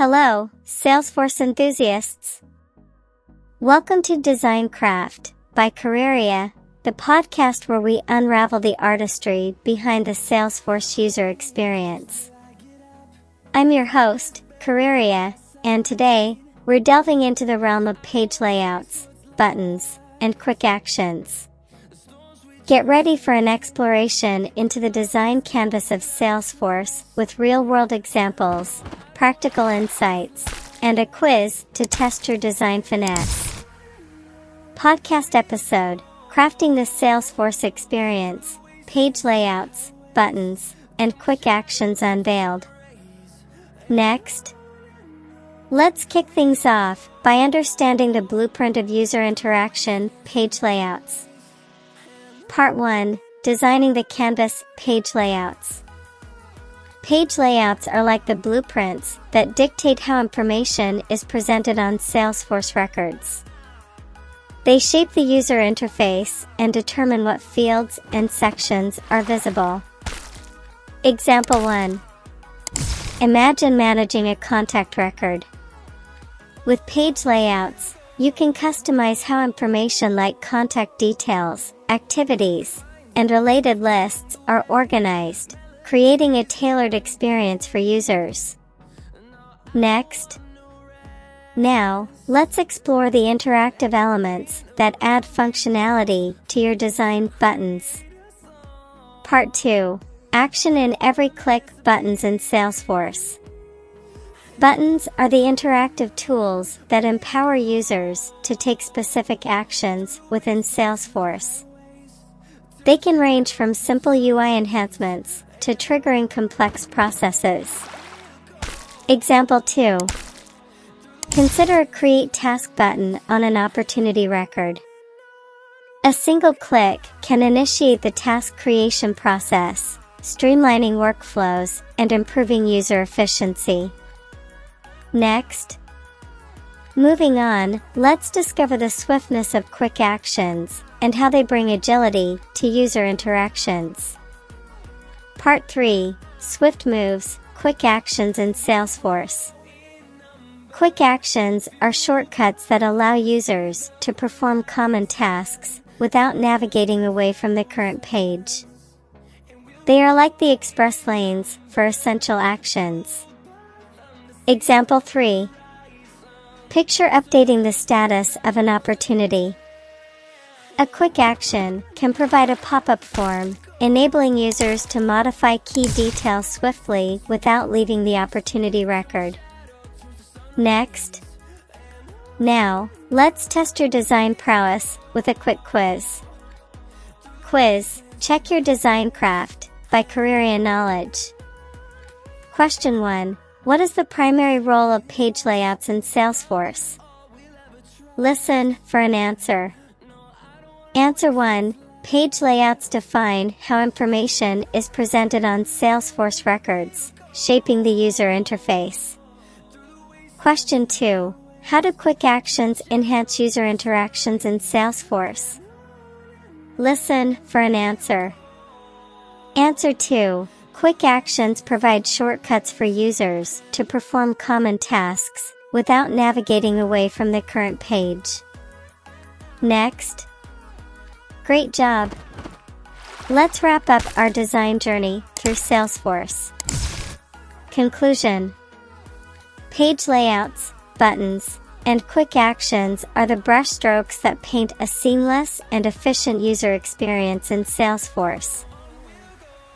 Hello, Salesforce enthusiasts. Welcome to Design Craft by Careerya, the podcast where we unravel the artistry behind the Salesforce user experience. I'm your host, Careerya, and today, we're delving into the realm of page layouts, buttons, and quick actions. Get ready for an exploration into the design canvas of Salesforce with real-world examples, practical insights, and a quiz to test your design finesse. Podcast episode: Crafting the Salesforce Experience, Page Layouts, Buttons, and Quick Actions unveiled. Next, let's kick things off by understanding the blueprint of user interaction, page layouts. Part 1: Designing the Canvas, Page Layouts. Page layouts are like the blueprints that dictate how information is presented on Salesforce records. They shape the user interface and determine what fields and sections are visible. Example 1. Imagine managing a contact record. With page layouts, you can customize how information like contact details, activities, and related lists are organized, creating a tailored experience for users. Next, now, let's explore the interactive elements that add functionality to your design buttons. Part 2: Action in Every Click buttons in Salesforce. Buttons are the interactive tools that empower users to take specific actions within Salesforce. They can range from simple UI enhancements to triggering complex processes. Example 2. Consider a Create Task button on an opportunity record. A single click can initiate the task creation process, streamlining workflows and improving user efficiency. Next, moving on, let's discover the swiftness of quick actions and how they bring agility to user interactions. Part 3: Swift Moves, Quick Actions in Salesforce. Quick actions are shortcuts that allow users to perform common tasks without navigating away from the current page. They are like the express lanes for essential actions. Example 3. Picture updating the status of an opportunity. A quick action can provide a pop-up form, enabling users to modify key details swiftly without leaving the opportunity record. Next, now, let's test your design prowess with a quick quiz. Quiz: Check your design craft by Careerya Knowledge. Question 1. What is the primary role of page layouts in Salesforce? Listen for an answer. Answer 1. Page layouts define how information is presented on Salesforce records, shaping the user interface. Question 2. How do quick actions enhance user interactions in Salesforce? Listen for an answer. Answer 2. Quick actions provide shortcuts for users to perform common tasks without navigating away from the current page. Next. Great job! Let's wrap up our design journey through Salesforce. Conclusion: page layouts, buttons, and quick actions are the brushstrokes that paint a seamless and efficient user experience in Salesforce.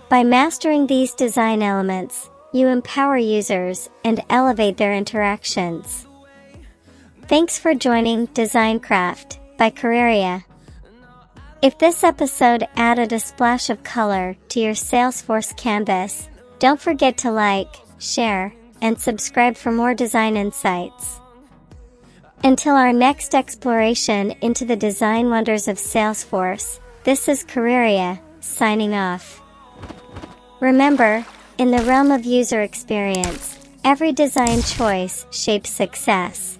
By mastering these design elements, you empower users and elevate their interactions. Thanks for joining Design Craft by Careerya. If this episode added a splash of color to your Salesforce canvas, don't forget to like, share, and subscribe for more design insights. Until our next exploration into the design wonders of Salesforce, this is Careerya, signing off. Remember, in the realm of user experience, every design choice shapes success.